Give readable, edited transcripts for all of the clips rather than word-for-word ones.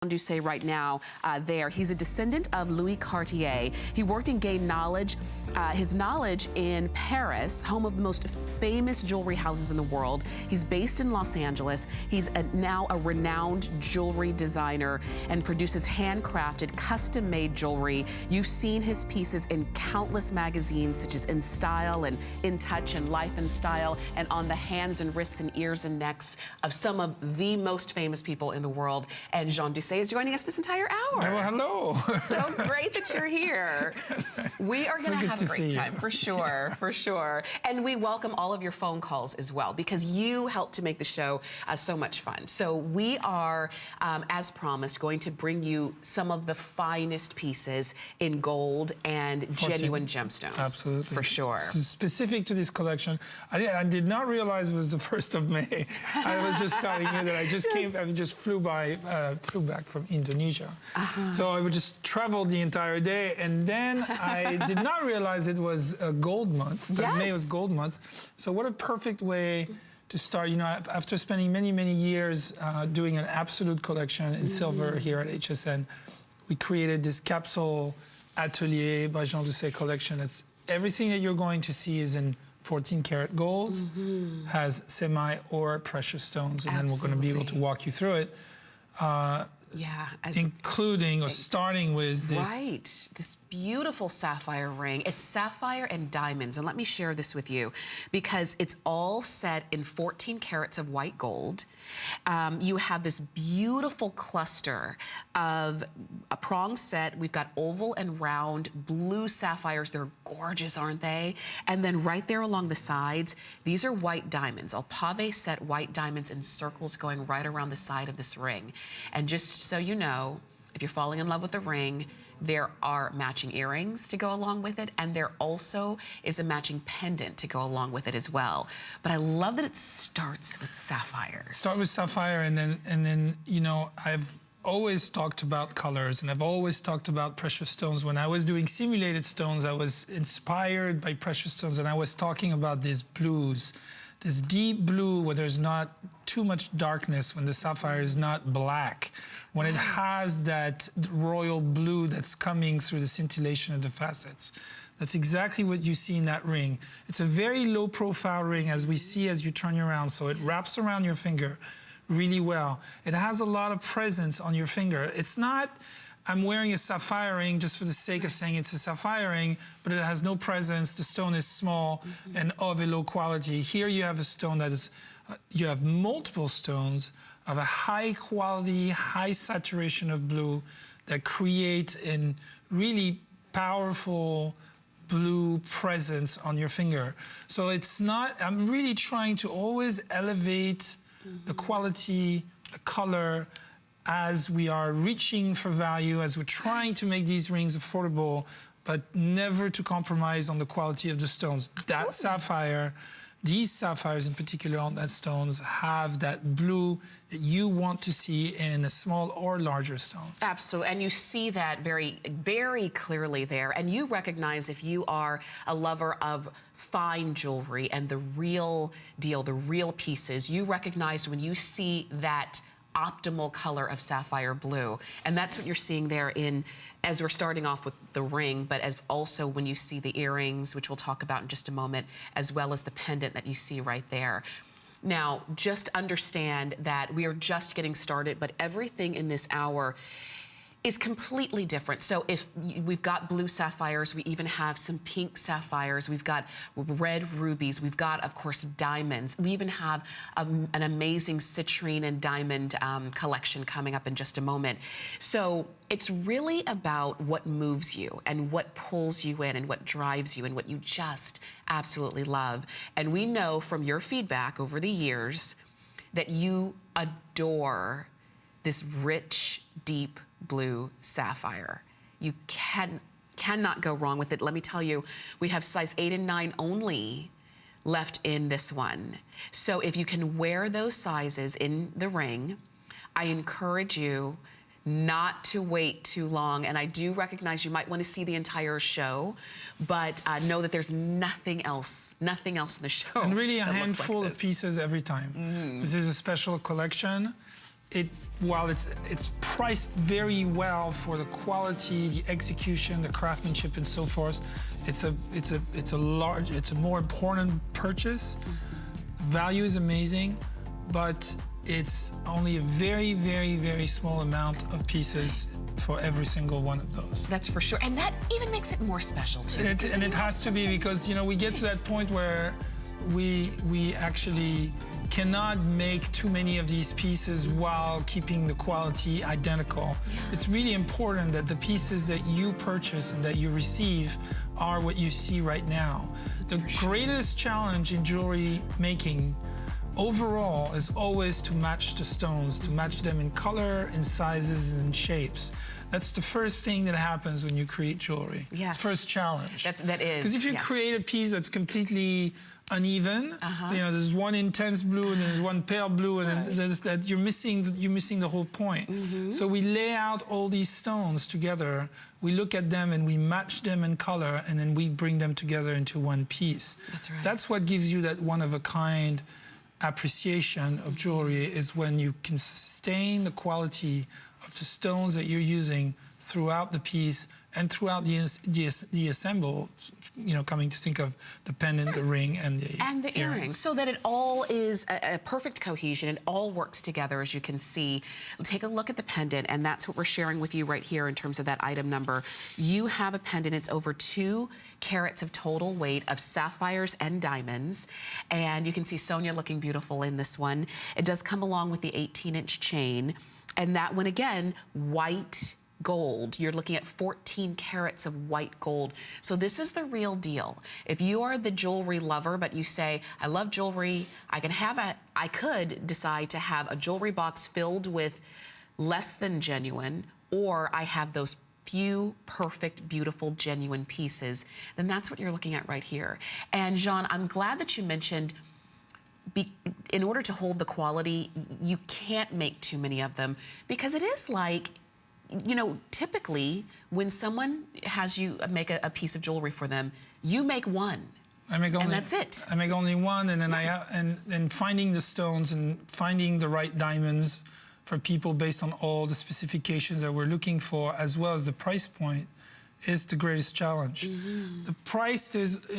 Dousset right now there. He's a descendant of Louis Cartier. He worked and gained knowledge, his knowledge in Paris, home of the most famous jewelry houses in the world. He's based in Los Angeles. He's now a renowned jewelry designer and produces handcrafted, custom-made jewelry. You've seen his pieces in countless magazines such as In Style and In Touch and Life and Style, and on the hands and wrists and ears and necks of some of the most famous people in the world. And Jean Dousset is joining us this entire hour. Well, hello. So great that you're here. We are going to have a great time, for sure, for sure. And we welcome all of your phone calls as well, because you help to make the show so much fun. So we are, as promised, going to bring you some of the finest pieces in gold and genuine gemstones. Absolutely. For sure. Specific to this collection, I did not realize it was the 1st of May. I was just telling you that I just came, I just flew back from Indonesia. So I would just travel the entire day, and then I did not realize it was a gold month, that May was gold month. So what a perfect way to start. You know, after spending many, many years doing an absolute collection in silver here at HSN, we created this capsule Atelier by Jean Dousset collection. It's everything that you're going to see is in 14 karat gold, has semi or precious stones, and then we're going to be able to walk you through it. Including or starting with this. This beautiful sapphire ring. It's sapphire and diamonds. And let me share this with you, because it's all set in 14 carats of white gold. You have this beautiful cluster of a prong set. We've got oval and round blue sapphires. They're gorgeous, aren't they? And then right there along the sides, these are white diamonds. A pave set white diamonds in circles going right around the side of this ring. And just so you know, if you're falling in love with the ring, there are matching earrings to go along with it, and there also is a matching pendant to go along with it as well. But I love that it starts with sapphire. Start with sapphire, and then you know, I've always talked about colors, and I've always talked about precious stones. When I was doing simulated stones, I was inspired by precious stones, and I was talking about these blues, this deep blue where there's not too much darkness, when the sapphire is not black, when it has that royal blue that's coming through the scintillation of the facets. That's exactly what you see in that ring. It's a very low profile ring, as we see as you turn you around, so it wraps around your finger really well. It has a lot of presence on your finger. It's not, I'm wearing a sapphire ring just for the sake of saying it's a sapphire ring, but it has no presence. The stone is small and of a low quality. Here you have a stone that is, you have multiple stones of a high quality, high saturation of blue that create a really powerful blue presence on your finger. So it's not, I'm really trying to always elevate the quality, the color, as we are reaching for value, as we're trying to make these rings affordable, but never to compromise on the quality of the stones. That sapphire, these sapphires in particular on that stones, have that blue that you want to see in a small or larger stone. Absolutely, and you see that very, very clearly there. And you recognize, if you are a lover of fine jewelry and the real deal, the real pieces, you recognize when you see that optimal color of sapphire blue. And that's what you're seeing there in, as we're starting off with the ring, but as also when you see the earrings, which we'll talk about in just a moment, as well as the pendant that you see right there. Now, just understand that we are just getting started, but everything in this hour is completely different. So if we've got blue sapphires, we even have some pink sapphires, we've got red rubies, we've got, of course, diamonds. We even have an amazing citrine and diamond collection coming up in just a moment. So it's really about what moves you and what pulls you in and what drives you and what you just absolutely love. And we know from your feedback over the years that you adore this rich, deep blue sapphire. You cannot go wrong with it. Let me tell you, we have size 8 and 9 only left in this one. So if you can wear those sizes in the ring, I encourage you not to wait too long. And I do recognize you might want to see the entire show, but know that there's nothing else in the show. And really a handful of pieces every time. This is a special collection. while it's priced very well for the quality, the execution, the craftsmanship, and so forth, it's a more important purchase. Value is amazing, but it's only a very, very, very small amount of pieces for every single one of those. That's for sure, and that even makes it more special too. And it has to be, because we get to that point where we actually cannot make too many of these pieces while keeping the quality identical. Yeah. It's really important that the pieces that you purchase and that you receive are what you see right now. The greatest challenge in jewelry making overall is always to match the stones, to match them in color, in sizes, and in shapes. That's the first thing that happens when you create jewelry. Yes. It's the first challenge. That is. Because if you create a piece that's completely uneven, there's one intense blue and there's one pale blue, and then you're missing the whole point. So we lay out all these stones together, we look at them and we match them in color, and then we bring them together into one piece. That's right. That's what gives you that one-of-a-kind appreciation of jewelry, is when you can sustain the quality of the stones that you're using throughout the piece and throughout the assemble, coming to think of the pendant, the ring, and the earrings. So that it all is a perfect cohesion. It all works together, as you can see. Take a look at the pendant, and that's what we're sharing with you right here in terms of that item number. You have a pendant. It's over 2 carats of total weight of sapphires and diamonds. And you can see Sonia looking beautiful in this one. It does come along with the 18-inch chain. And that one, again, white gold. You're looking at 14 carats of white gold. So this is the real deal. If you are the jewelry lover, but you say, I love jewelry, I could decide to have a jewelry box filled with less than genuine, or I have those few perfect, beautiful, genuine pieces, then that's what you're looking at right here. And Jean, I'm glad that you mentioned in order to hold the quality, you can't make too many of them, because it is like, typically when someone has you make a piece of jewelry for them, you make one. And that's it. I make only one, and then and finding the stones and finding the right diamonds for people based on all the specifications that we're looking for, as well as the price point, is the greatest challenge. The price,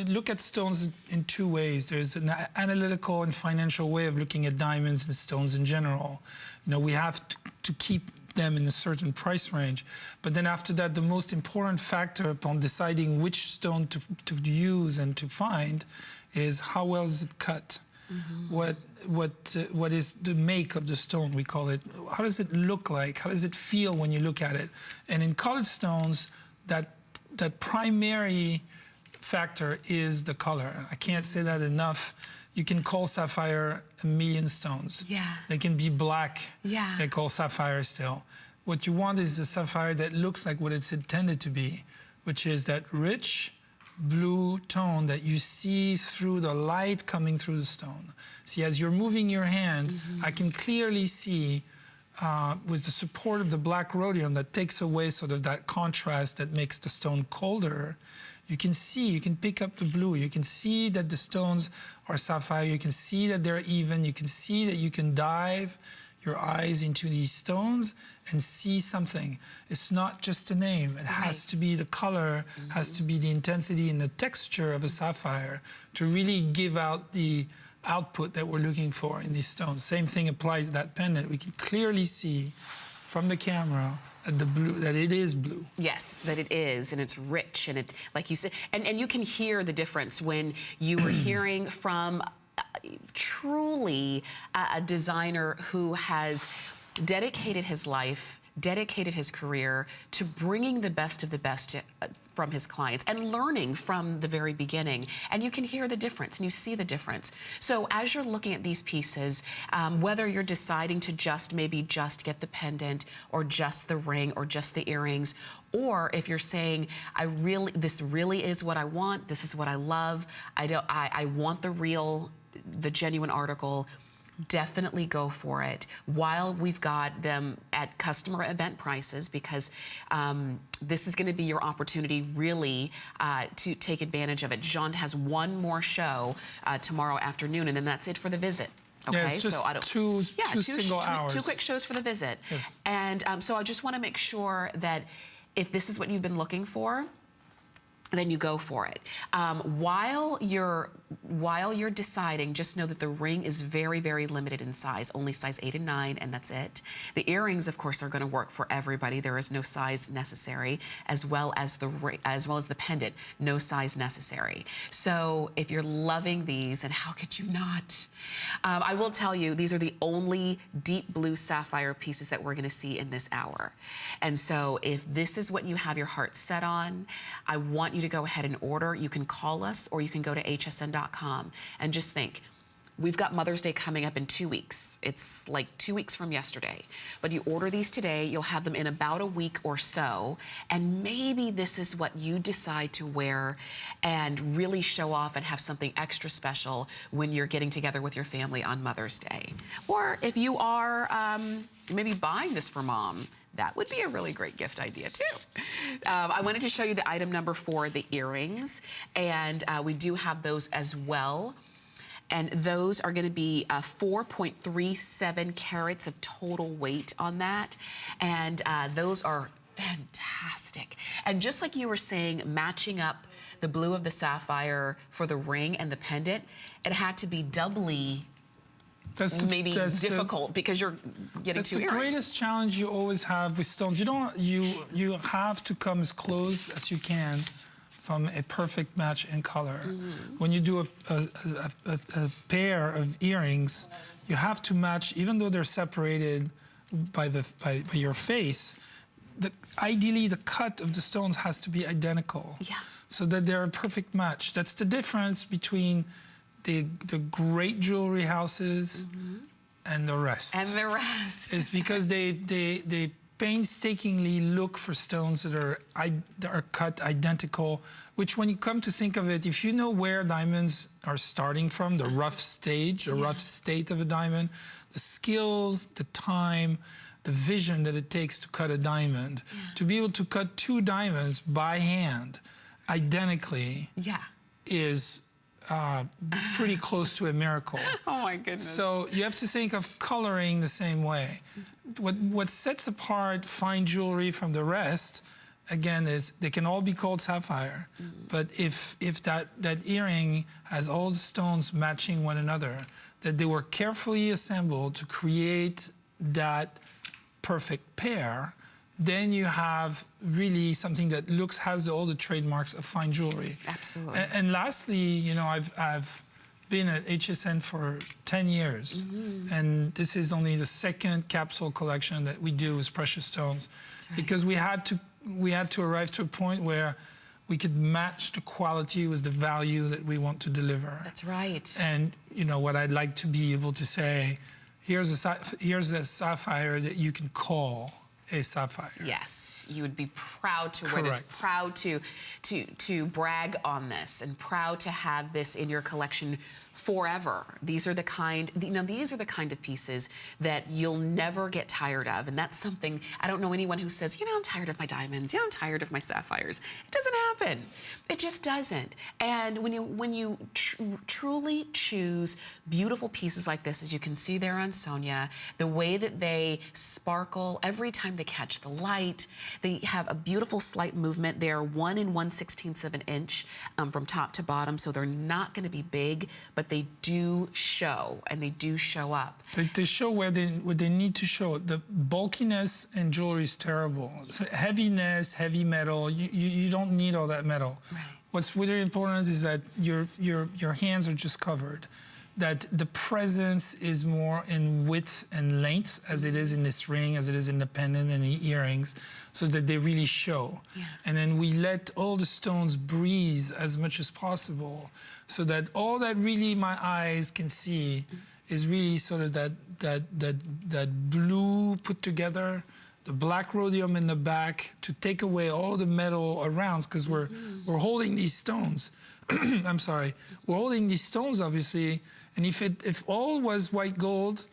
look at stones in 2 ways. There's an analytical and financial way of looking at diamonds and stones in general. We have to keep them in a certain price range. But then after that, the most important factor upon deciding which stone to use and to find is how well is it cut? What is the make of the stone, we call it? How does it look like? How does it feel when you look at it? And in colored stones, that primary factor is the color. I can't say that enough. You can call sapphire a million stones. Yeah. They can be black. Yeah. They call sapphire still. What you want is a sapphire that looks like what it's intended to be, which is that rich blue tone that you see through the light coming through the stone. See, as you're moving your hand, I can clearly see with the support of the black rhodium that takes away sort of that contrast that makes the stone colder. You can pick up the blue. You can see that the stones are sapphire. You can see that they're even. You can see that you can dive your eyes into these stones and see something. It's not just a name. It has to be the color, has to be the intensity and the texture of a sapphire to really give out the output that we're looking for in these stones. Same thing applies to that pendant. We can clearly see from the camera that it is blue. Yes, that it is, and it's rich, and it, like you said, and you can hear the difference when you were hearing from truly a designer who has dedicated his life, dedicated his career to bringing the best of the best from his clients and learning from the very beginning. And you can hear the difference and you see the difference. So as you're looking at these pieces, whether you're deciding to maybe just get the pendant or just the ring or just the earrings, or if you're saying, this really is what I want, this is what I love, I want the genuine article, definitely go for it while we've got them at customer event prices, because this is going to be your opportunity really to take advantage of it. Jean has one more show tomorrow afternoon, and then that's it for the visit. Okay, Yeah, it's just so I don't. two single hours. Two quick shows for the visit. Yes. And so I just want to make sure that if this is what you've been looking for, then you go for it. While you're deciding, just know that the ring is very, very limited in size, only size 8 and 9, and that's it. The earrings, of course, are going to work for everybody. There is no size necessary, as well as the pendant, no size necessary. So if you're loving these, and how could you not? I will tell you, these are the only deep blue sapphire pieces that we're going to see in this hour. And so if this is what you have your heart set on, I want you to go ahead and order. You can call us or you can go to hsn.com and just think, we've got Mother's Day coming up in 2 weeks. It's like 2 weeks from yesterday. But you order these today, you'll have them in about a week or so, and maybe this is what you decide to wear and really show off and have something extra special when you're getting together with your family on Mother's Day. Or if you are maybe buying this for mom, that would be a really great gift idea too. I wanted to show you the item number 4, the earrings, and we do have those as well. And those are going to be 4.37 carats of total weight on that. And those are fantastic. And just like you were saying, matching up the blue of the sapphire for the ring and the pendant, it had to be doubly maybe difficult because you're getting 2 earrings. That's the greatest challenge you always have with stones. You have to come as close as you can from a perfect match in color. When you do a pair of earrings, you have to match, even though they're separated by your face. Ideally, the cut of the stones has to be identical, so that they're a perfect match. That's the difference between the great jewelry houses and the rest. And the rest. It's because they painstakingly look for stones that are cut identical, which when you come to think of it, if you know where diamonds are starting from, the rough stage, the rough state of a diamond, the skills, the time, the vision that it takes to cut a diamond, to be able to cut 2 diamonds by hand identically is pretty close to a miracle. Oh my goodness. So you have to think of coloring the same way. What sets apart fine jewelry from the rest, again, is they can all be called sapphire, but if that earring has all the stones matching one another, that they were carefully assembled to create that perfect pair, then you have really something that has all the trademarks of fine jewelry. Absolutely. And lastly, you know, I've been at HSN for 10 years, and this is only the 2nd capsule collection that we do with precious stones, because we had to arrive to a point where we could match the quality with the value that we want to deliver. That's right. And you know what I'd like to be able to say, here's a sapphire that you can call a sapphire. Yes, you would be proud to wear this, proud to brag on this, and proud to have this in your collection forever. These are the kind, these are the kind of pieces that you'll never get tired of, and that's something, I don't know anyone who says, I'm tired of my diamonds, I'm tired of my sapphires. It doesn't happen. It just doesn't. And when you truly choose beautiful pieces like this, as you can see there on Sonia, the way that they sparkle every time they catch the light, they have a beautiful slight movement. They're 1 1/16 of an inch from top to bottom, so they're not going to be big, but they do show, and they do show up. They show where they need to show. The bulkiness in jewelry is terrible. So heaviness, heavy metal, you don't need all that metal. Right. What's really important is that your hands are just covered, that the presence is more in width and length as it is in this ring, as it is in the pendant and the earrings, so that they really show. Yeah. And then we let all the stones breathe as much as possible, so that all that really my eyes can see is really sort of that blue put together, the black rhodium in the back, to take away all the metal around, because we're holding these stones. I'm sorry, we're holding these stones, obviously, and if all was white gold,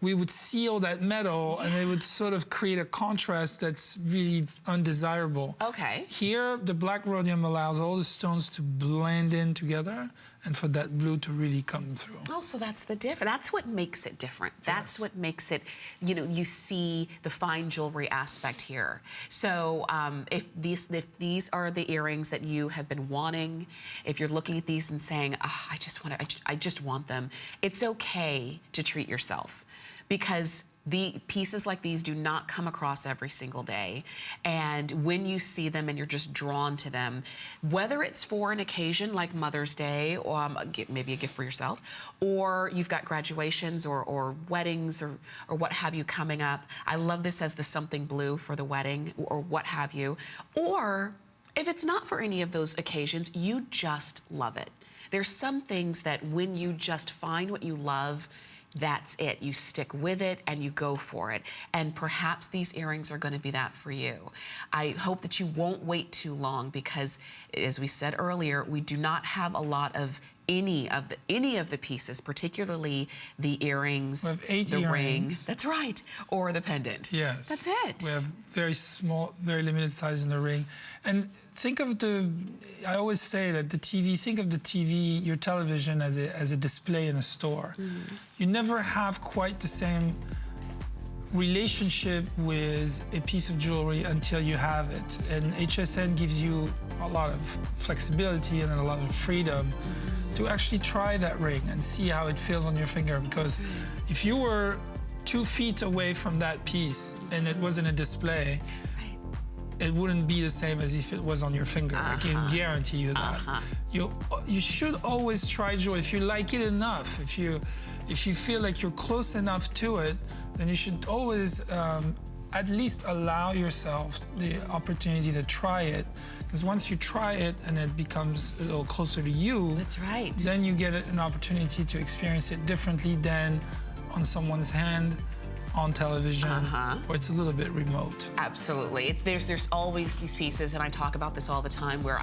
we would seal that metal, and it would sort of create a contrast that's really undesirable. Okay. Here, the black rhodium allows all the stones to blend in together and for that blue to really come through. Oh, so that's the difference. That's what makes it different. That's Yes. what makes it, you know, you see the fine jewelry aspect here. So if these are the earrings that you have been wanting, if you're looking at these and saying, oh, I just want them, it's okay to treat yourself, because the pieces like these do not come across every single day. And when you see them and you're just drawn to them, whether it's for an occasion like Mother's Day, or maybe a gift for yourself, or you've got graduations or weddings or what have you coming up. I love this as the something blue for the wedding or what have you. Or if it's not for any of those occasions, you just love it. There's some things that when you just find what you love, that's it. You stick with it and you go for it. And perhaps these earrings are going to be that for you. I hope that you won't wait too long, because, as we said earlier, we do not have a lot of any of the pieces, particularly the earrings, We have 8 the ring. earrings. That's right. Or the pendant. Yes. That's it. We have very small, very limited size in the ring. And think of I always say that think of the TV, your television, as a display in a store. You never have quite the same relationship with a piece of jewelry until you have it. And HSN gives you a lot of flexibility and a lot of freedom to actually try that ring and see how it feels on your finger. Because if you were 2 feet away from that piece and it wasn't a display, it wouldn't be the same as if it was on your finger. I can guarantee you that. You should always try jewelry. If you like it enough, if you feel like you're close enough to it, then you should always at least allow yourself the opportunity to try it. Because once you try it and it becomes a little closer to you, That's right. then you get an opportunity to experience it differently than on someone's hand, on television, or it's a little bit remote. Absolutely. There's always these pieces, and I talk about this all the time, where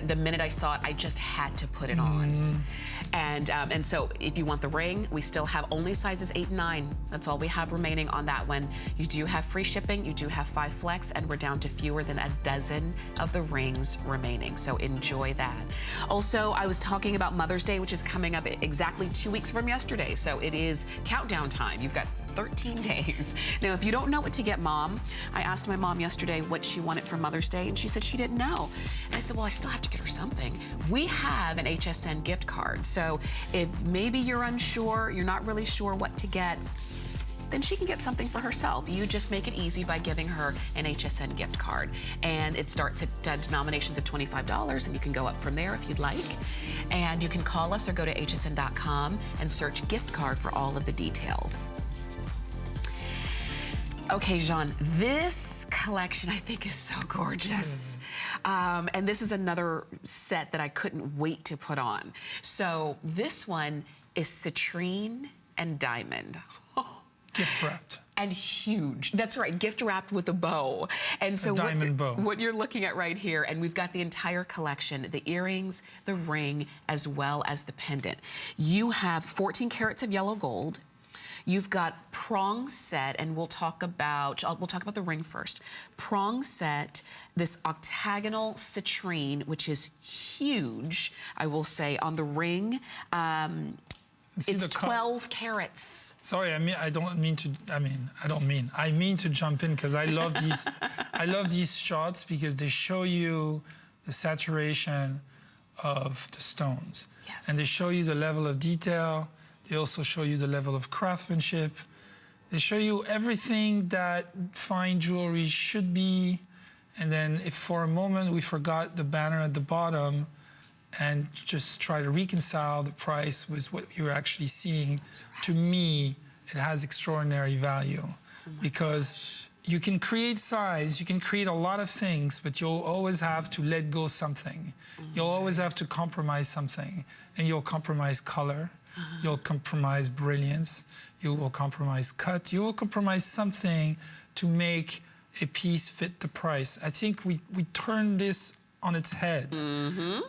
the minute I saw it, I just had to put it on. And so if you want the ring, we still have only sizes 8 and 9. That's all we have remaining on that one. You do have free shipping, you do have 5 flex, and we're down to fewer than a dozen of the rings remaining. So enjoy that. Also, I was talking about Mother's Day, which is coming up exactly 2 weeks from yesterday. So it is countdown time. You've got 13 days. Now, if you don't know what to get Mom, I asked my mom yesterday what she wanted for Mother's Day, and she said she didn't know. And I said, well, I still have to get her something. We have an HSN gift card. So if maybe you're unsure, you're not really sure what to get, then she can get something for herself. You just make it easy by giving her an HSN gift card. And it starts at denominations of $25, and you can go up from there if you'd like. And you can call us or go to hsn.com and search gift card for all of the details. Okay, Jean, this collection I think is so gorgeous. And this is another set that I couldn't wait to put on. So this one is citrine and diamond. Gift wrapped. And huge. That's right, gift wrapped with a bow. And so diamond bow. What you're looking at right here, and we've got the entire collection, the earrings, the ring, as well as the pendant. You have 14 carats of yellow gold. You've got prong set, and we'll talk about the ring first. Prong set, this octagonal citrine, which is huge, I will say, on the ring. It's 12 carats. Sorry, I mean to jump in, because I love these. I love these shots because they show you the saturation of the stones, and they show you the level of detail. They also show you the level of craftsmanship. They show you everything that fine jewelry should be. And then if for a moment we forgot the banner at the bottom and just try to reconcile the price with what you're actually seeing, to me, it has extraordinary value. Because you can create size, you can create a lot of things, but you'll always have to let go something. You'll always have to compromise something, and you'll compromise color. You'll compromise brilliance, you will compromise cut, you will compromise something to make a piece fit the price. I think we turn this on its head.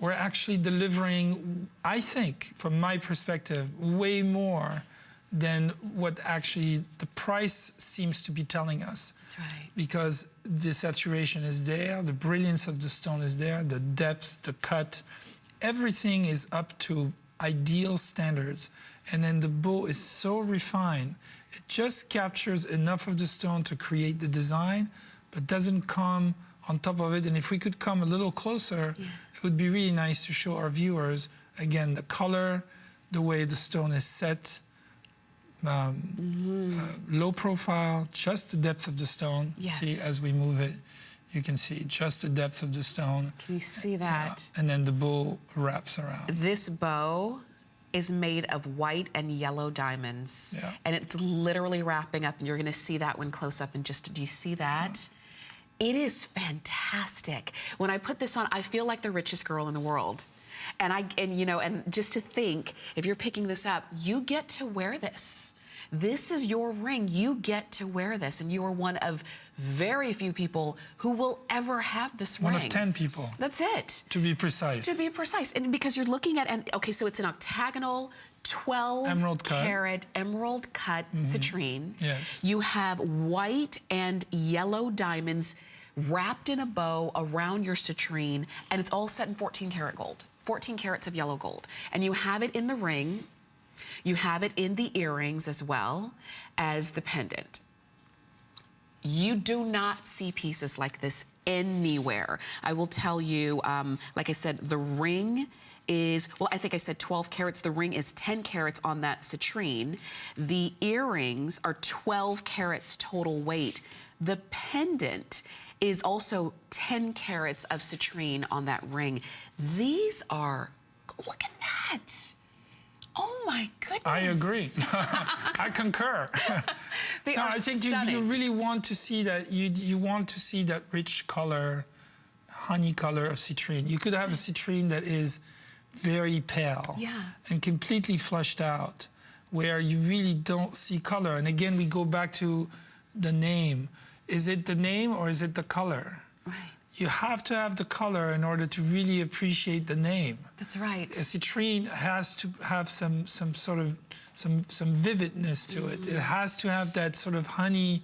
We're actually delivering, I think, from my perspective, way more than what actually the price seems to be telling us. That's right. Because the saturation is there, the brilliance of the stone is there, the depth, the cut, everything is up to ideal standards. And then the bow is so refined, it just captures enough of the stone to create the design, but doesn't come on top of it. And if we could come a little closer, it would be really nice to show our viewers, again, the color, the way the stone is set, low profile, just the depth of the stone. Yes. See, as we move it, you can see just the depth of the stone. Can you see that? And then the bow wraps around. This bow is made of white and yellow diamonds. Yeah. And it's literally wrapping up, and you're gonna see that one close up. And just, do you see that? It is fantastic. When I put this on, I feel like the richest girl in the world. And you know, and just to think, if you're picking this up, you get to wear this. This is your ring. You get to wear this, and you are one of very few people who will ever have this ring. One of 10 people. That's it. To be precise. To be precise. And because you're looking at, and okay, so it's an octagonal 12 carat emerald cut citrine. Yes. You have white and yellow diamonds wrapped in a bow around your citrine, and it's all set in 14 karat gold. 14 carats of yellow gold. And you have it in the ring, you have it in the earrings as well as the pendant. You do not see pieces like this anywhere. I will tell you, like I said, the ring is, well, I think I said 12 carats. The ring is 10 carats on that citrine. The earrings are 12 carats total weight. The pendant is also 10 carats of citrine on that ring. These are, look at that. Oh my goodness. I agree. I concur. They no, are I think stunning. you really want to see that, you want to see that rich color, honey color of citrine. You could have a citrine that is very pale and completely flushed out, where you really don't see color. And again, we go back to the name. Is it the name or is it the color? Right. You have to have the color in order to really appreciate the name. That's right. A citrine has to have some sort of vividness to it. It has to have that sort of honey,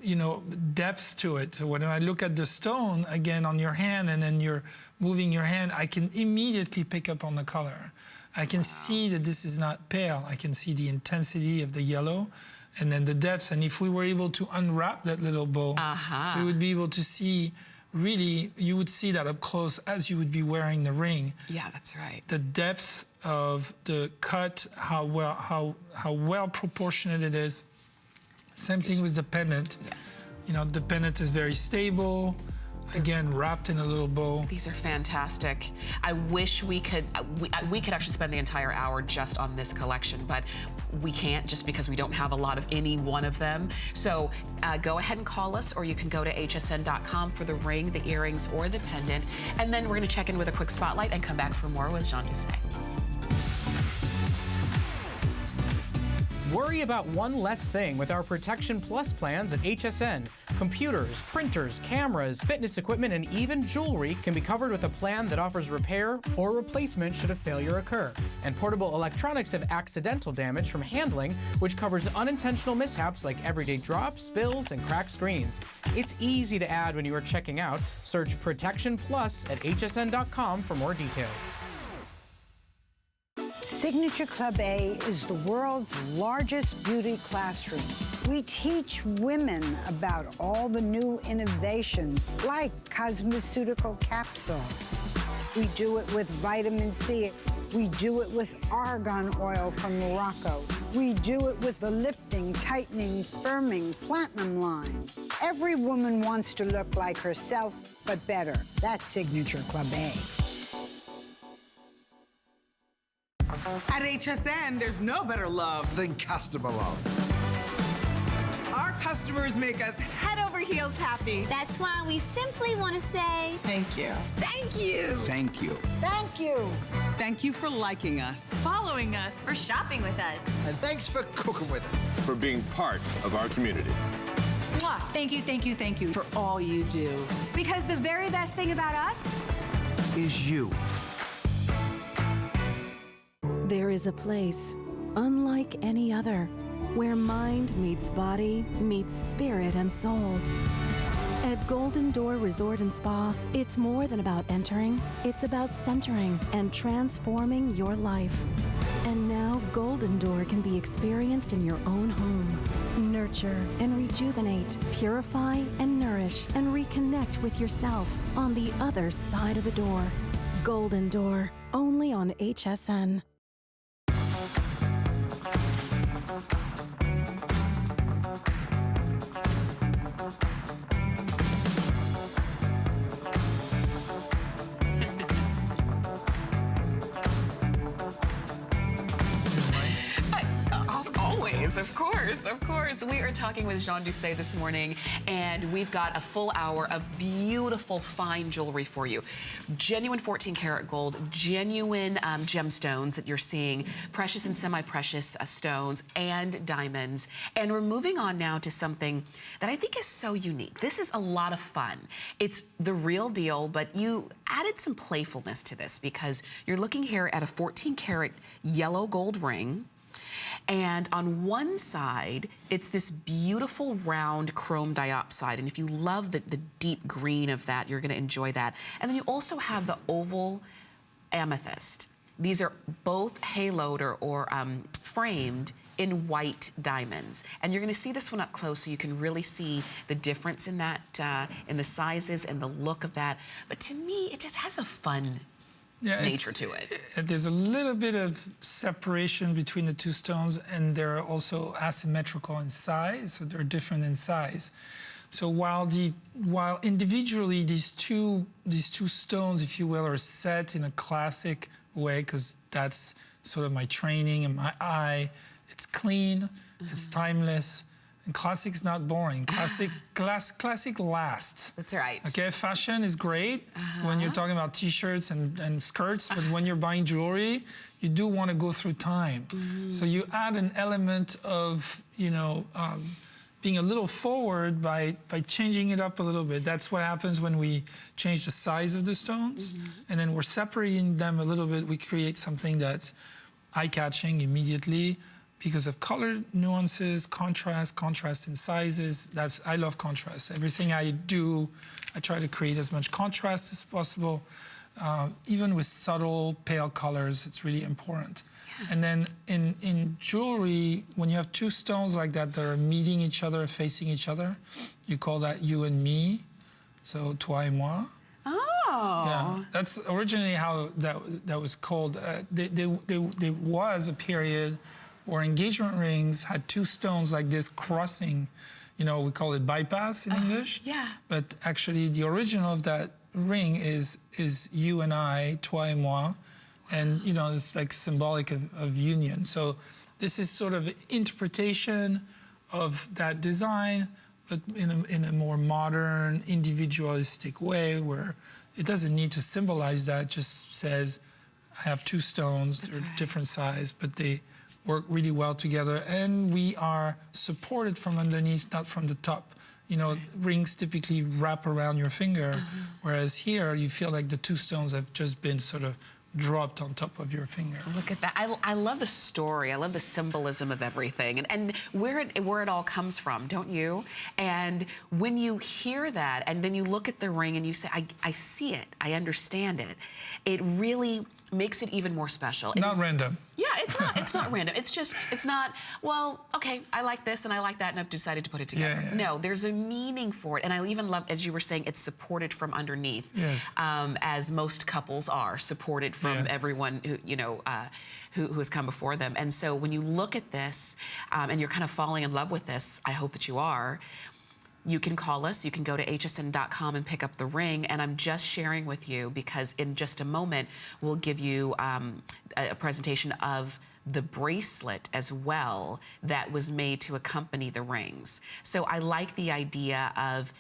you know, depth to it. So when I look at the stone again on your hand, and then you're moving your hand, I can immediately pick up on the color. I can see that this is not pale. I can see the intensity of the yellow, and then the depths. And if we were able to unwrap that little bow, we would be able to see, really, you would see that up close as you would be wearing the ring. Yeah, that's right. The depth of the cut, how well proportionate it is. Same thing with the pendant. Yes. You know, the pendant is very stable. Again, wrapped in a little bow. These are fantastic. I wish we could actually spend the entire hour just on this collection, but we can't, just because we don't have a lot of any one of them. So go ahead and call us, or you can go to hsn.com for the ring, the earrings, or the pendant. And then we're gonna check in with a quick spotlight and come back for more with Jean Dousset. Worry about one less thing with our Protection Plus plans at HSN. Computers, printers, cameras, fitness equipment, and even jewelry can be covered with a plan that offers repair or replacement should a failure occur. And portable electronics have accidental damage from handling, which covers unintentional mishaps like everyday drops, spills, and cracked screens. It's easy to add when you are checking out. Search Protection Plus at hsn.com for more details. Signature Club A is the world's largest beauty classroom. We teach women about all the new innovations, like cosmeceutical capsule. We do it with vitamin C. We do it with argan oil from Morocco. We do it with the lifting, tightening, firming platinum line. Every woman wants to look like herself, but better. That's Signature Club A. At HSN, there's no better love than customer love. Our customers make us head over heels happy. That's why we simply want to say Thank you. thank you. Thank you. Thank you. Thank you for liking us, Following us, for shopping with us. And thanks for cooking with us. for being part of our community. Mwah. Thank you, thank you, thank you for all you do. Because the very best thing about us Is you. There is a place unlike any other, where mind meets body, meets spirit and soul. At Golden Door Resort and Spa, it's more than about entering, it's about centering and transforming your life. And now Golden Door can be experienced in your own home. Nurture and rejuvenate, purify and nourish, and reconnect with yourself on the other side of the door. Golden Door, only on HSN. Of course. We are talking with Jean Dousset this morning, and we've got a full hour of beautiful, fine jewelry for you. Genuine 14 karat gold, genuine gemstones that you're seeing, precious and semi-precious stones, and diamonds. And we're moving on now to something that I think is so unique. This is a lot of fun. It's the real deal, but you added some playfulness to this because you're looking here at a 14 karat yellow gold ring. And on one side, it's this beautiful round chrome diopside. And if you love the deep green of that, you're gonna enjoy that. And then you also have the oval amethyst. These are both haloed or framed in white diamonds. And you're gonna see this one up close so you can really see the difference in that, in the sizes and the look of that. But to me, it just has a fun nature to it. There's a little bit of separation between the two stones, and they're also asymmetrical in size, so they're different in size. So while individually these two stones, if you will, are set in a classic way, because that's sort of my training and my eye, it's clean, it's timeless. And classic's not boring. Classic lasts. That's right. Okay, fashion is great when you're talking about t-shirts and skirts, but when you're buying jewelry, you do want to go through time. So you add an element of, being a little forward by changing it up a little bit. That's what happens when we change the size of the stones, and then we're separating them a little bit. We create something that's eye-catching immediately, because of color nuances, contrast in sizes. I love contrast. Everything I do, I try to create as much contrast as possible. Even with subtle, pale colors, it's really important. Yeah. And then in jewelry, when you have two stones like that that are meeting each other, facing each other, you call that you and me. So, toi et moi. Oh. Yeah, that's originally how that was called. There was a period where engagement rings had two stones like this crossing, we call it bypass in English. Yeah. But actually the original of that ring is you and I, toi et moi. And, it's like symbolic of union. So this is sort of interpretation of that design, but in a more modern, individualistic way where it doesn't need to symbolize that, just says, I have two stones, they're different size, but they work really well together, and we are supported from underneath, not from the top. Rings typically wrap around your finger, whereas here you feel like the two stones have just been sort of dropped on top of your finger. Look at that. I love the story. I love the symbolism of everything and where it all comes from, don't you? And when you hear that and then you look at the ring and you say, I see it, I understand it, it really makes it even more special. Not random. Yeah, it's not random. It's not, well, okay, I like this and I like that and I've decided to put it together. Yeah. No, there's a meaning for it. And I even love, as you were saying, it's supported from underneath. Yes. As most couples are supported from everyone who, who has come before them. And so when you look at this and you're kind of falling in love with this, I hope that you are, you can call us, you can go to hsn.com and pick up the ring, and I'm just sharing with you because in just a moment we'll give you a presentation of the bracelet as well that was made to accompany the rings. So I like the idea of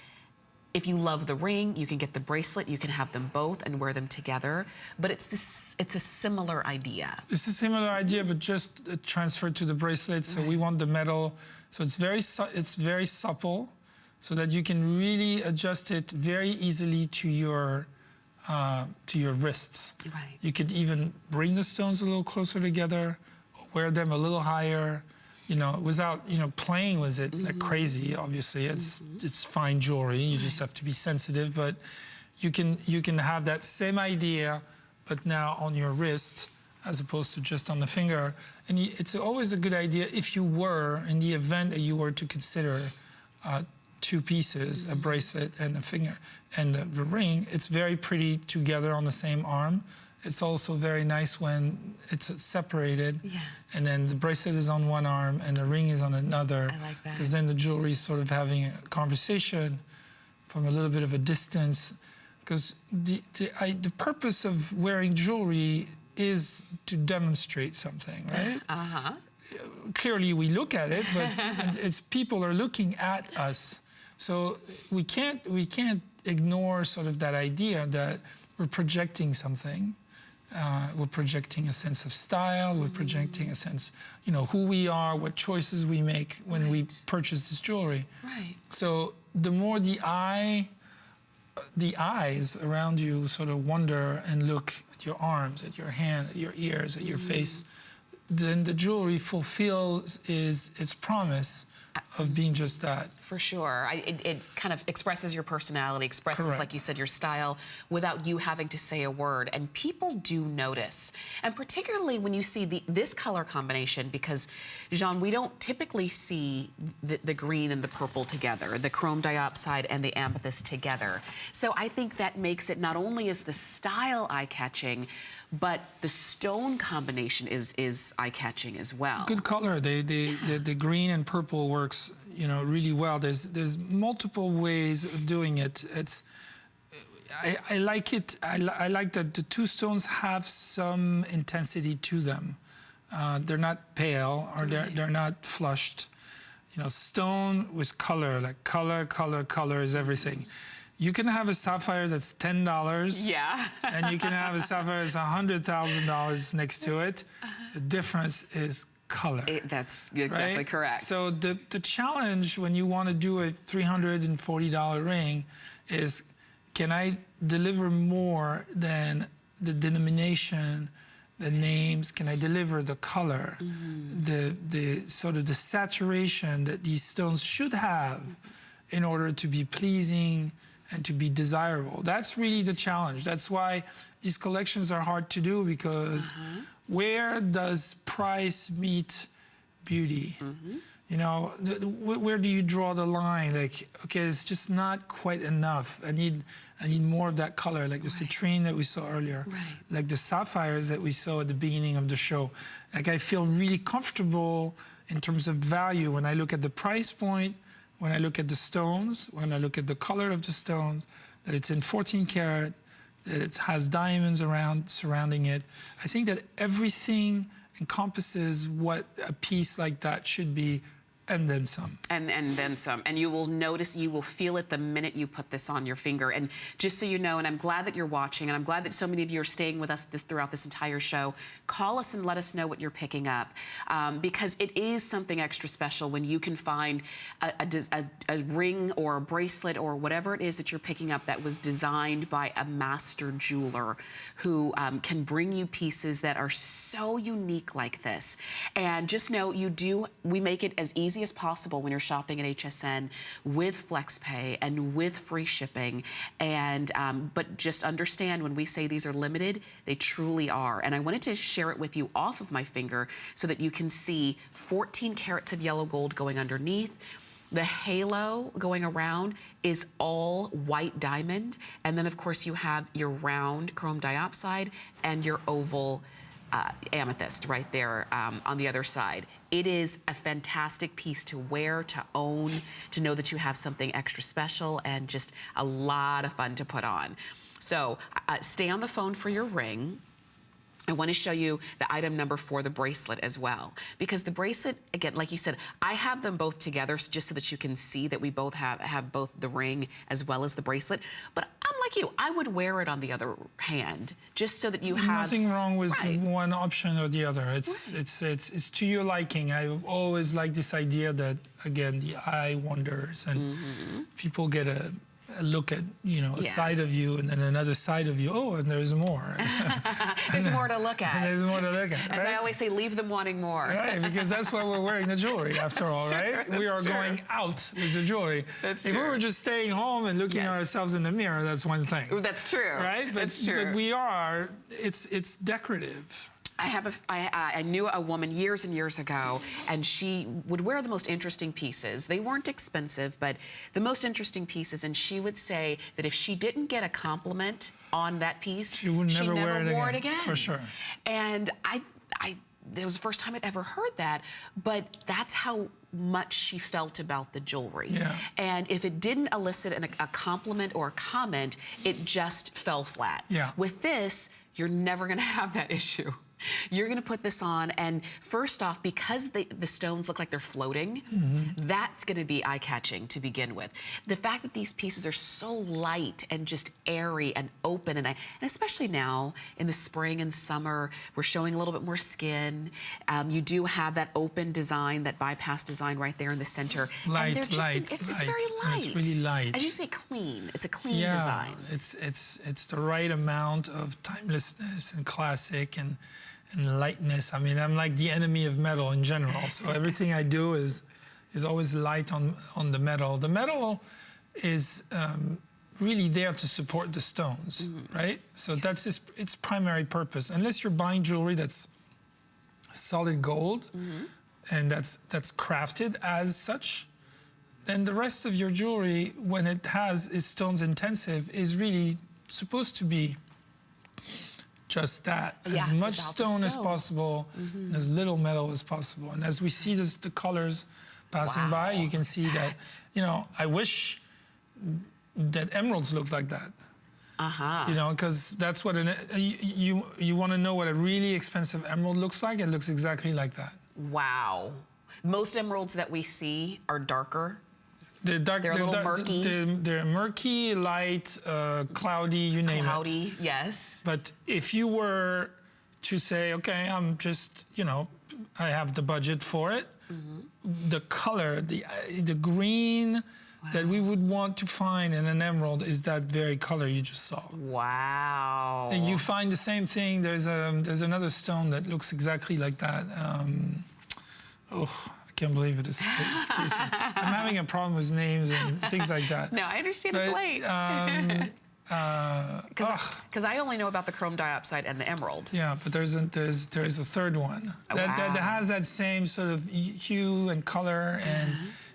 if you love the ring, you can get the bracelet, you can have them both and wear them together, but it's a similar idea. It's a similar idea, but just transferred to the bracelet, so we want the metal, so it's very supple, so that you can really adjust it very easily to your wrists. Right. You could even bring the stones a little closer together, wear them a little higher, you know, without, you know, playing with it like crazy. Obviously, it's fine jewelry. You just have to be sensitive, but you can have that same idea, but now on your wrist as opposed to just on the finger. And it's always a good idea if you were, in the event that you were to consider two pieces, a bracelet and a finger, and the ring, it's very pretty together on the same arm. It's also very nice when it's separated, and then the bracelet is on one arm and the ring is on another. I like that. Because then the jewelry is sort of having a conversation from a little bit of a distance. Because the purpose of wearing jewelry is to demonstrate something, right? Clearly we look at it, but it's people are looking at us. So we can't ignore sort of that idea that we're projecting something. We're projecting a sense of style. We're projecting a sense, you know, who we are, what choices we make when we purchase this jewelry. Right. So the more the eyes around you sort of wonder and look at your arms, at your hand, at your ears, at your face, then the jewelry fulfills its promise of being just that. For sure. It kind of expresses your personality, expresses, like you said, your style without you having to say a word. And people do notice. And particularly when you see this color combination, because, Jean, we don't typically see the green and the purple together, the chrome diopside and the amethyst together. So I think that makes it not only is the style eye-catching, but the stone combination is eye-catching as well. Good color. The green and purple works, you know, really well. There's multiple ways of doing it. I like it. I like that the two stones have some intensity to them. They're not pale or they're not flushed. You know, stone with color, like color is everything. You can have a sapphire that's $10, and you can have a sapphire that's $100,000 next to it. The difference is color. That's exactly correct. So the challenge when you want to do a $340 ring is, can I deliver more than the denomination, the names? Can I deliver the color, the sort of the saturation that these stones should have in order to be pleasing and to be desirable? That's really the challenge. That's why these collections are hard to do, because where does price meet beauty? You know, where do you draw the line? Like, okay, it's just not quite enough. I need more of that color, like the citrine that we saw earlier, like the sapphires that we saw at the beginning of the show. Like, I feel really comfortable in terms of value when I look at the price point, when I look at the stones, when I look at the color of the stones, that it's in 14 karat, that it has diamonds surrounding it. I think that everything encompasses what a piece like that should be, and then some. And then some. And you will notice, you will feel it the minute you put this on your finger. And just so you know, and I'm glad that you're watching, and I'm glad that so many of you are staying with us throughout this entire show, call us and let us know what you're picking up. Because it is something extra special when you can find a ring or a bracelet or whatever it is that you're picking up that was designed by a master jeweler who can bring you pieces that are so unique like this. And just know, we make it as easy as possible when you're shopping at HSN with FlexPay and with free shipping. And but just understand, when we say these are limited, they truly are. And I wanted to share it with you off of my finger so that you can see 14 carats of yellow gold going underneath. The halo going around is all white diamond. And then, of course, you have your round chrome diopside and your oval amethyst right there on the other side. It is a fantastic piece to wear, to own, to know that you have something extra special, and just a lot of fun to put on. So stay on the phone for your ring. I want to show you the item number for the bracelet as well. Because the bracelet, again, like you said, I have them both together just so that you can see that we both have both the ring as well as the bracelet. But I'm like you, I would wear it on the other hand just so that you have... Nothing wrong with one option or the other. It's to your liking. I always like this idea that, again, the eye wanders and people get a look at, you know, a side of you and then another side of you. Oh, and there's more. There's more to look at. There's more to look at. As I always say, leave them wanting more. Right, because that's why we're wearing the jewelry, after all, right? We are going out with the jewelry. That's if true. we were just staying home and looking at ourselves in the mirror, that's one thing. That's true. Right? But, That's true. but we are, it's decorative. I knew a woman years and years ago, and she would wear the most interesting pieces. They weren't expensive, but the most interesting pieces, and she would say that if she didn't get a compliment on that piece, she would never wore it again. For sure. And it was the first time I'd ever heard that, but that's how much she felt about the jewelry. Yeah. And if it didn't elicit a compliment or a comment, it just fell flat. Yeah. With this, you're never gonna have that issue. You're gonna put this on, and first off, because the stones look like they're floating, that's gonna be eye-catching to begin with. The fact that these pieces are so light and just airy and open, and especially now in the spring and summer, we're showing a little bit more skin. You do have that open design, that bypass design right there in the center. Light, it's light. very light. And it's really light. As you say, clean. It's a clean design. It's the right amount of timelessness and classic and lightness. I mean, I'm like the enemy of metal in general. So everything I do is always light on the metal. The metal is really there to support the stones, right? So that's its primary purpose. Unless you're buying jewelry that's solid gold and that's crafted as such, then the rest of your jewelry, when it is stones intensive, is really supposed to be just that. As much stone as possible, and as little metal as possible. And as we see the colors passing by, you can see that, you know, I wish that emeralds looked like that. You know, because that's what you want to know what a really expensive emerald looks like. It looks exactly like that. Wow. Most emeralds that we see are darker. They're dark. They're a little murky. They're murky, light, cloudy, you name it. Cloudy, yes. But if you were to say, okay, I'm just, you know, I have the budget for it, the color, the green that we would want to find in an emerald is that very color you just saw. Wow. And you find the same thing. There's another stone that looks exactly like that. I can't believe it. I'm having a problem with names and things like that. No, I understand it's late. Because I only know about the chrome diopside and the emerald. Yeah, but there's a third one that has that same sort of hue and color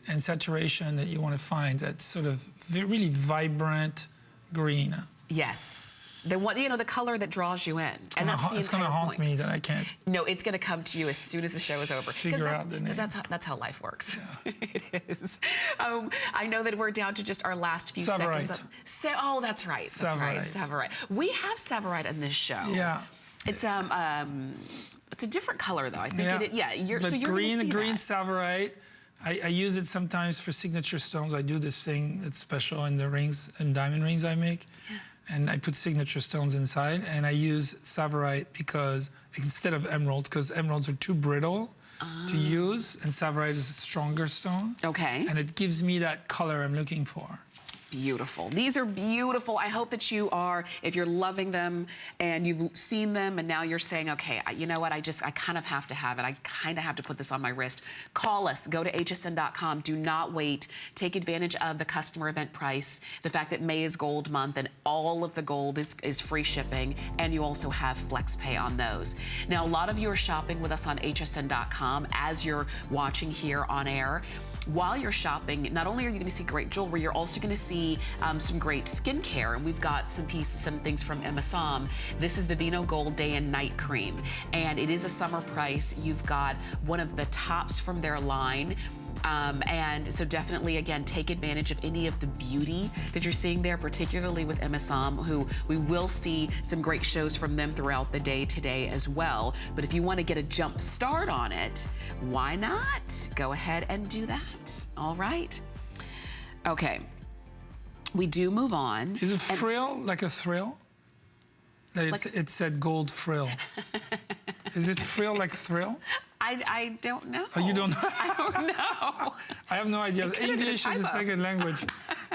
and saturation that you want to find. That sort of really vibrant green. Yes. The one, you know, the color that draws you in. It's going to haunt me that I can't. No, it's going to come to you as soon as the show is over. Figure out the name. That's how life works. Yeah. It is. I know that we're down to just our last few seconds. Oh, that's right. That's right. Tsavorite. We have Tsavorite in this show. Yeah. It's a different color though. I think But green Tsavorite. I use it sometimes for signature stones. I do this thing that's special in the rings and diamond rings I make. Yeah. And I put signature stones inside, and I use Tsavorite because instead of emerald, because emeralds are too brittle to use, and Tsavorite is a stronger stone. Okay. And it gives me that color I'm looking for. Beautiful. These are beautiful. I hope that you are, if you're loving them and you've seen them and now you're saying, okay, you know what, I kind of have to have it. I kind of have to put this on my wrist. Call us. Go to hsn.com. Do not wait. Take advantage of the customer event price, the fact that May is gold month and all of the gold is free shipping, and you also have flex pay on those. Now, a lot of you are shopping with us on hsn.com as you're watching here on air. While you're shopping, not only are you going to see great jewelry, you're also going to see some great skincare. And we've got some things from Amethyst. This is the Vino Gold Day and Night Cream. And it is a summer price. You've got one of the tops from their line. And so definitely, again, take advantage of any of the beauty that you're seeing there, particularly with Amethyst, who we will see some great shows from them throughout the day today as well. But if you want to get a jump start on it, why not? Go ahead and do that. All right. Okay. We do move on. Is a frill like a thrill? It said gold frill. Is it frill like thrill? I don't know. Oh, you don't know? I don't know. I have no idea. English is a second language.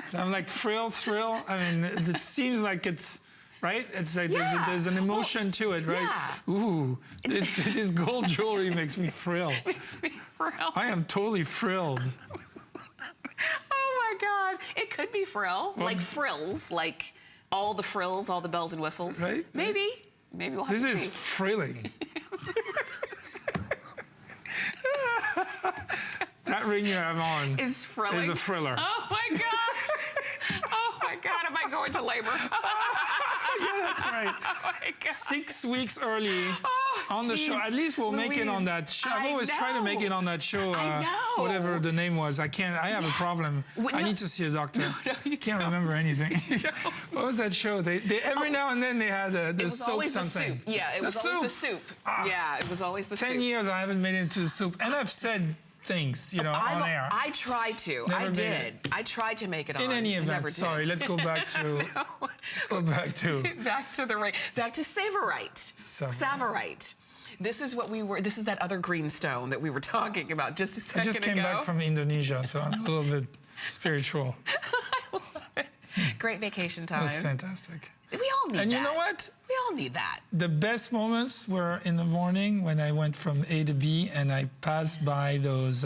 So I'm like frill, thrill. I mean, it seems like it's, right? It's like there's an emotion to it, right? Yeah. Ooh, this gold jewelry makes me frill. Makes me frill. I am totally frilled. Oh my God. It could be frill, like frills, like all the frills, all the bells and whistles. Right? Maybe. Maybe we'll have This to is see. frilling. That ring you have on Is frilling. is a friller. Oh my gosh. Oh my God, am I going to labor? Yeah, that's right. Oh my God. 6 weeks early on the show. geez, At least we'll make it on Louise. that show. I've I always tried to make it on that show. I know. Whatever the name was. I can't. I have a problem. I need to see a doctor. No, you can't don't. remember anything. What was that show? They every now and then they had the It was soap always something. the soup. Yeah, it The was always the soup. soup. Ah. Yeah, it was always the 10 soup. years I haven't made it into the soup, and I've said things, you know, on air. I tried to. Never I made did. it. I tried to make it on. In any I never event, did. sorry. Let's go back to. Let's go back to. Back to the ring. Back to Tsavorite. Tsavorite. This is what we were. This is that other green stone that we were talking about just a second I just came ago. back from Indonesia, so I'm a little bit spiritual. I love it. Great vacation time. That's fantastic. We all need that. And you know what? We all need that. The best moments were in the morning when I went from A to B and I passed by those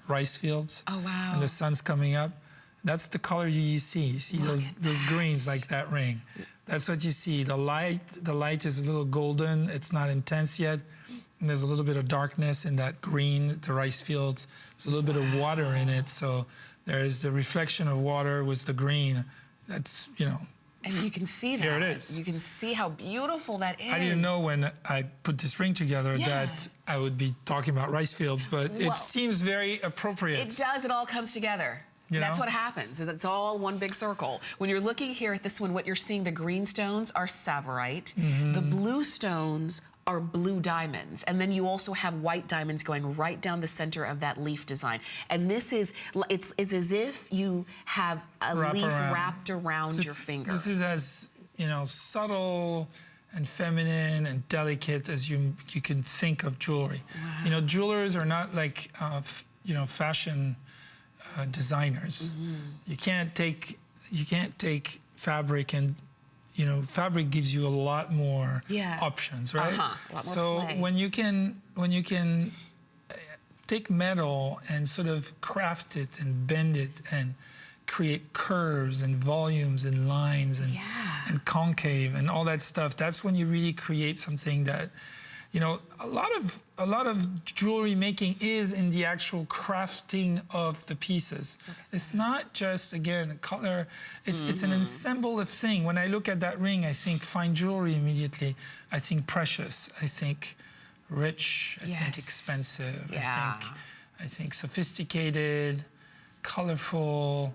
rice fields. Oh, wow. And the sun's coming up. That's the color you see. You see those greens like that ring. That's what you see. The light is a little golden. It's not intense yet. And there's a little bit of darkness in that green, the rice fields. There's a little bit of water in it. So there's the reflection of water with the green. That's, you know. And you can see that. Here it is. You can see how beautiful that is. I didn't know when I put this ring together that I would be talking about rice fields, but it seems very appropriate. It does. It all comes together. You That's know? what happens. Is it's all one big circle. When you're looking here at this one, what you're seeing, the green stones are Tsavorite. The blue stones are blue diamonds. And then you also have white diamonds going right down the center of that leaf design. And this is, it's as if you have a leaf wrapped around your finger. This is as, you know, subtle and feminine and delicate as you can think of jewelry. Wow. You know, jewelers are not like, you know, fashion designers. You can't take fabric and, you know, fabric gives you a lot more options, right? A lot more so play. when you can take metal and sort of craft it and bend it and create curves and volumes and lines and concave and all that stuff, that's when you really create something that, you know, a lot of jewelry making is in the actual crafting of the pieces. Okay. It's not just, again, a color. It's an ensemble of things. When I look at that ring, I think fine jewelry immediately. I think precious. I think rich. I think expensive. I think sophisticated, colorful,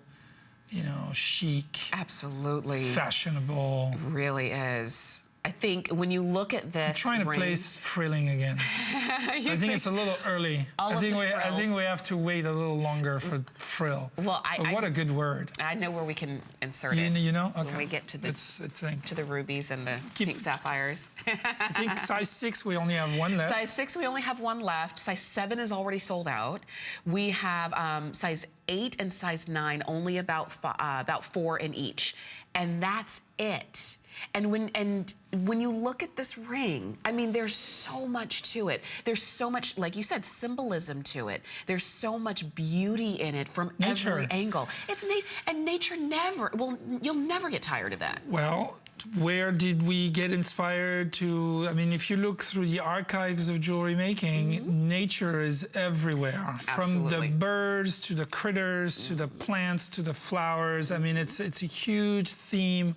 you know, chic. Absolutely. Fashionable. It really is. I think when you look at this, I'm trying to place frilling again. I think it's a little early. I think we have to wait a little longer for frill. Well, what a good word. I know where we can insert it. You know, okay. When we get to the rubies and the pink sapphires. I think size 6 we only have one left. Size 6 we only have one left. Size 7 is already sold out. We have size 8 and size 9 only about 4 in each, and that's it. And when you look at this ring, I mean, there's so much to it. There's so much, like you said, symbolism to it. There's so much beauty in it from every angle. It's and nature never, well, you'll never get tired of that. Well, where did we get inspired to? I mean, if you look through the archives of jewelry making, nature is everywhere. Absolutely. From the birds to the critters to the plants to the flowers. I mean, it's a huge theme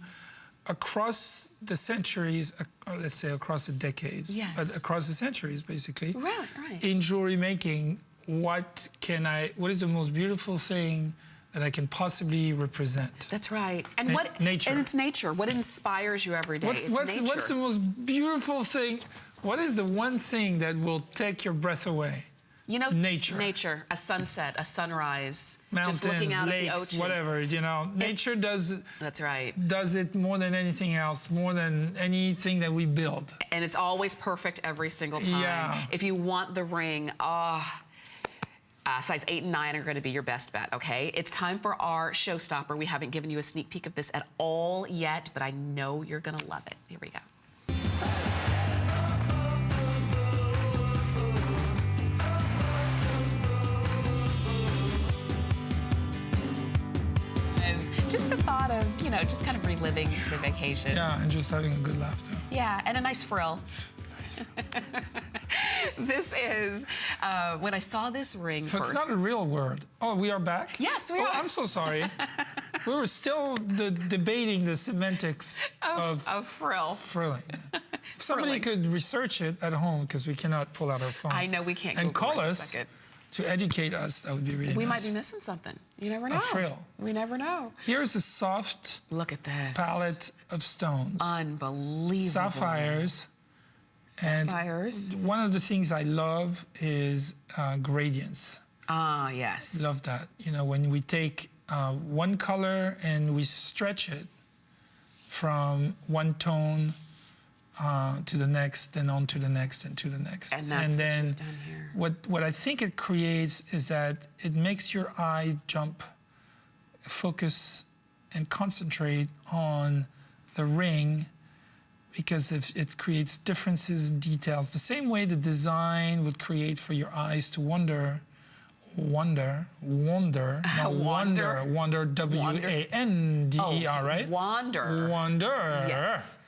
across the centuries, or let's say across the decades, but across the centuries, basically. Right. In jewelry making, what is the most beautiful thing that I can possibly represent? That's right. And nature. And it's nature. What inspires you every day? What's the most beautiful thing? What is the one thing that will take your breath away? You know, nature. A sunset, a sunrise, Mountains, just looking out lakes, at the ocean. whatever, you know. Nature does That's right. does it more than anything else, more than anything that we build. And it's always perfect every single time. Yeah. If you want the ring, size 8 and 9 are going to be your best bet, okay? It's time for our showstopper. We haven't given you a sneak peek of this at all yet, but I know you're going to love it. Here we go. Just the thought of, you know, just kind of reliving the vacation. Yeah, and just having a good laugh too. Yeah, and a nice frill. This is, when I saw this ring So first. it's not a real word. Oh, we are back? Yes, we are. I'm so sorry. We were still debating the semantics of frill. frilling. If somebody could research it at home, because we cannot pull out our phones. I know we can't And Google call right us second. to educate us. That would be really We nice. might be missing something. You never know. A frill. We never know. Here's a soft Look at this. palette of stones. Unbelievable. Sapphires. Sapphires. And one of the things I love is gradients. Ah, yes. Love that. You know, when we take one color and we stretch it from one tone to the next, then on to the next, and to the next. And that's then what you've done here. what I think it creates is that it makes your eye jump, focus, and concentrate on the ring, because if it creates differences in details, the same way the design would create for your eyes to wonder, Wander. W-A-N-D-E-R, right? Wander. Wander. Yes.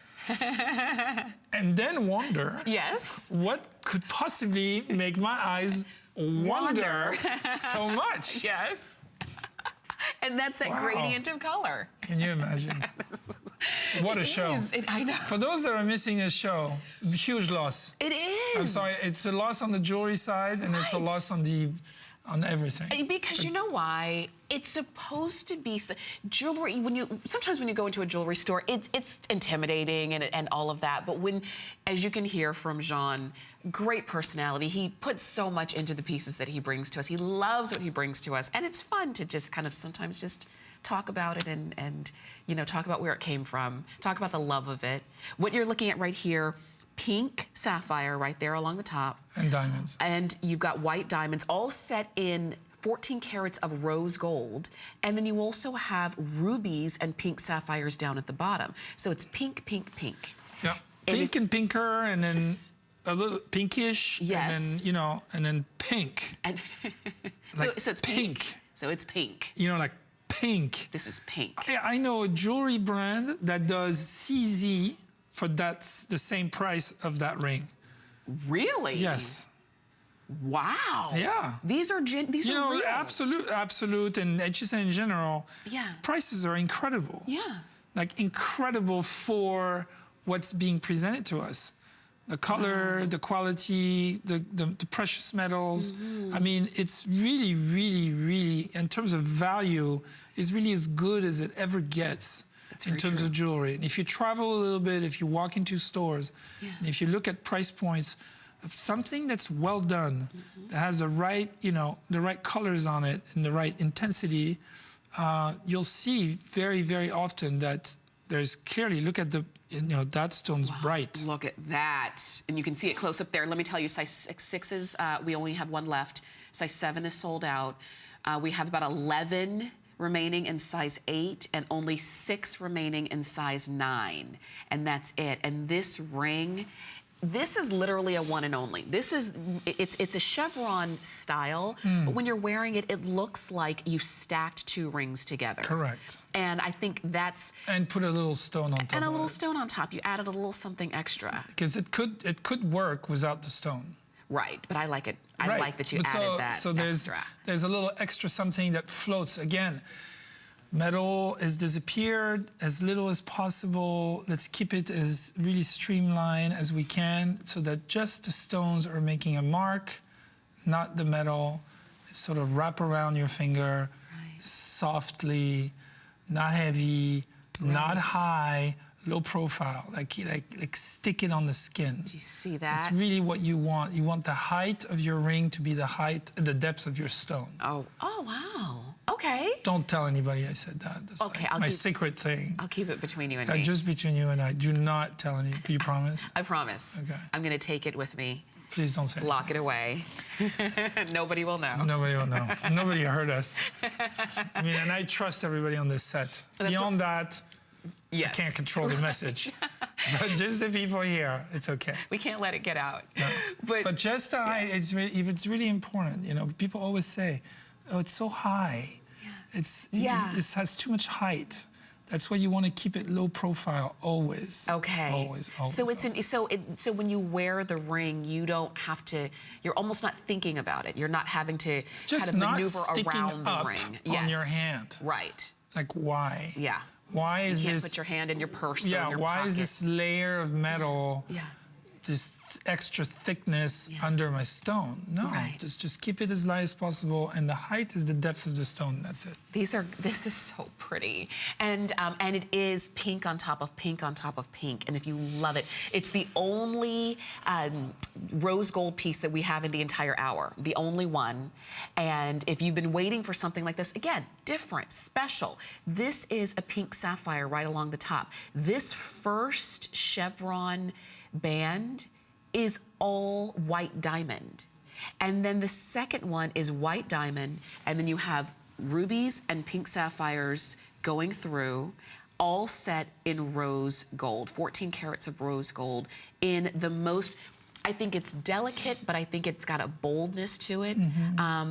And then wonder. Yes. What could possibly make my eyes wonder so much? Yes. And that's that Wow. gradient of color. Can you imagine? What a show. I know. For those that are missing this show, huge loss. It is. I'm sorry, it's a loss on the jewelry side, and it's a Right. loss on everything. Because you know why? It's supposed to be jewelry. Sometimes when you go into a jewelry store, it's intimidating and all of that. But when, as you can hear from Jean, great personality. He puts so much into the pieces that he brings to us. He loves what he brings to us, and it's fun to just kind of sometimes just talk about it and you know, talk about where it came from, talk about the love of it. What you're looking at right here. Pink sapphire right there along the top. And diamonds. And you've got white diamonds all set in 14 carats of rose gold. And then you also have rubies and pink sapphires down at the bottom. So it's pink, pink, pink. Yeah. Pink and pinker, and then a little pinkish. Yes. And then, you know, and then pink. And Like so it's pink. So it's pink. You know, like pink. This is pink. I know a jewelry brand that does CZ for that's the same price of that ring. Really? Yes. Wow. Yeah. These are real. Absolute, and HSN in general. Yeah. Prices are incredible. Yeah. Like incredible for what's being presented to us. The color, the quality, the precious metals. I mean, it's really, really, really, in terms of value, is really as good as it ever gets. In terms of jewelry. And if you travel a little bit, if you walk into stores, and if you look at price points of something that's well done, that has the right, you know, the right colors on it and the right intensity, you'll see very, very often that there's clearly, look at the, you know, that stone's bright. Look at that. And you can see it close up there. Let me tell you, size 6s, we only have one left. Size 7 is sold out. We have about 11 remaining in size 8 and only 6 remaining in size 9. And that's it. And this ring, this is literally a one and only. This is, it's a chevron style, but when you're wearing it, it looks like you stacked 2 rings together. Correct. And I think that's... And put a little stone on top And a of little it. stone on top. You added a little something extra. Because it could work without the stone. Right, but I like it. I like that you But added that so extra. there's a little extra something that floats. Again, metal has disappeared as little as possible. Let's keep it as really streamlined as we can so that just the stones are making a mark, not the metal. Sort of wrap around your finger softly, not heavy, not high, low profile, like stick it on the skin. Do you see that? That's really what you want. You want the height of your ring to be the depth of your stone. Oh, wow. Okay. Don't tell anybody I said that. That's Okay, like my secret thing. I'll keep it between you and me. Just between you and I. Do not tell any. You promise? I promise. Okay. I'm going to take it with me. Please don't say anything. Lock it away. Nobody will know. Nobody will know. Nobody heard us. I mean, and I trust everybody on this set. Beyond that, yes. I can't control the message. But just the people here, it's okay. We can't let it get out. No. But just the height, if it's really important, you know, people always say, oh, it's so high. Yeah. It has too much height. That's why you want to keep it low profile always. Okay. Always. So when you wear the ring, you don't have to. You're almost not thinking about it. You're not having to it's just kind of not maneuver sticking around the up ring. on your hand. Right. Like why? Yeah. Why is you can't this? put your hand in your purse Yeah. or your why pocket. is this layer of metal? Yeah. This extra thickness under my stone. No, Right. just keep it as light as possible, and the height is the depth of the stone. That's it. This is so pretty, and it is pink on top of pink on top of pink, and if you love it, it's the only rose gold piece that we have in the entire hour, the only one. And if you've been waiting for something like this, again, different, special. This is a pink sapphire right along the top. This first chevron band is all white diamond. And then the second one is white diamond, and then you have rubies and pink sapphires going through, all set in rose gold, 14 carats of rose gold in the most, I think it's delicate, but I think it's got a boldness to it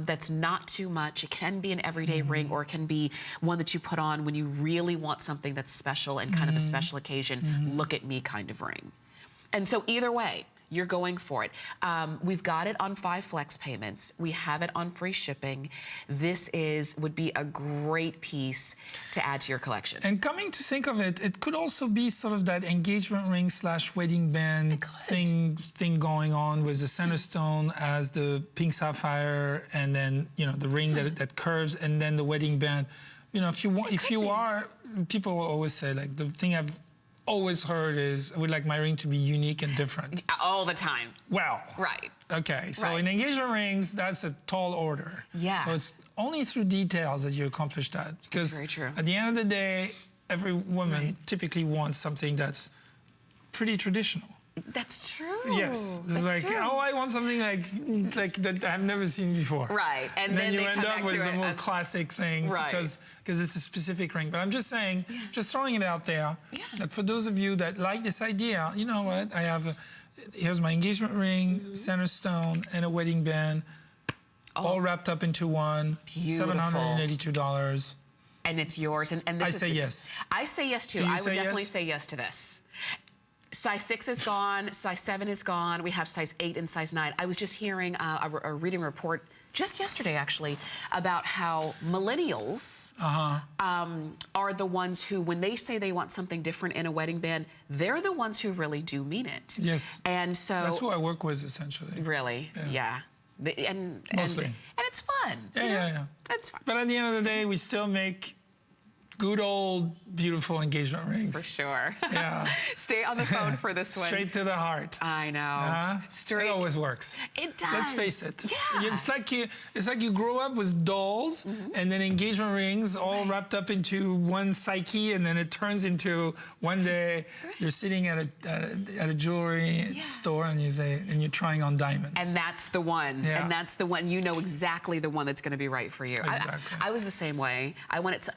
that's not too much. It can be an everyday ring, or it can be one that you put on when you really want something that's special and kind of a special occasion, look at me kind of ring. And so either way, you're going for it. We've got it on 5 flex payments. We have it on free shipping. This would be a great piece to add to your collection. And coming to think of it, it could also be sort of that engagement ring / wedding band thing going on with the center stone as the pink sapphire, and then the ring that curves, and then the wedding band. People always say, like, the thing I've always heard is I would like my ring to be unique and different. All the time. Well. Right. Okay, so right. in engagement rings, that's a tall order. Yeah. So it's only through details that you accomplish that. Because that's very true. At the end of the day, every woman typically wants something that's pretty traditional. That's true. Yes. It's like, true. oh, I want something like that I've never seen before. Right. And then you end up with the most classic thing, right. because it's a specific ring. But I'm just saying, just throwing it out there, that for those of you that like this idea, you know what? Here's my engagement ring, center stone, and a wedding band, all wrapped up into one. Beautiful. $782. And it's yours. And this I say yes. I say yes too. I would definitely say yes to this. Size 6 is gone, size 7 is gone, we have size 8 and size 9. I was just hearing, reading a report just yesterday, actually, about how millennials are the ones who, when they say they want something different in a wedding band, they're the ones who really do mean it. Yes. And so... That's who I work with, essentially. Really? Yeah. Mostly. And it's fun. Yeah. It's fun. But at the end of the day, we still make good old, beautiful engagement rings. For sure. Yeah. Stay on the phone for this one. Straight to the heart. I know. It always works. It does. Let's face it. Yeah. It's like you grow up with dolls and then engagement rings all wrapped up into one psyche, and then it turns into one day you're sitting at a jewelry store and you're trying on diamonds. And that's the one. Yeah. And that's the one. You know exactly the one that's going to be right for you. Exactly. I was the same way. I wanted to.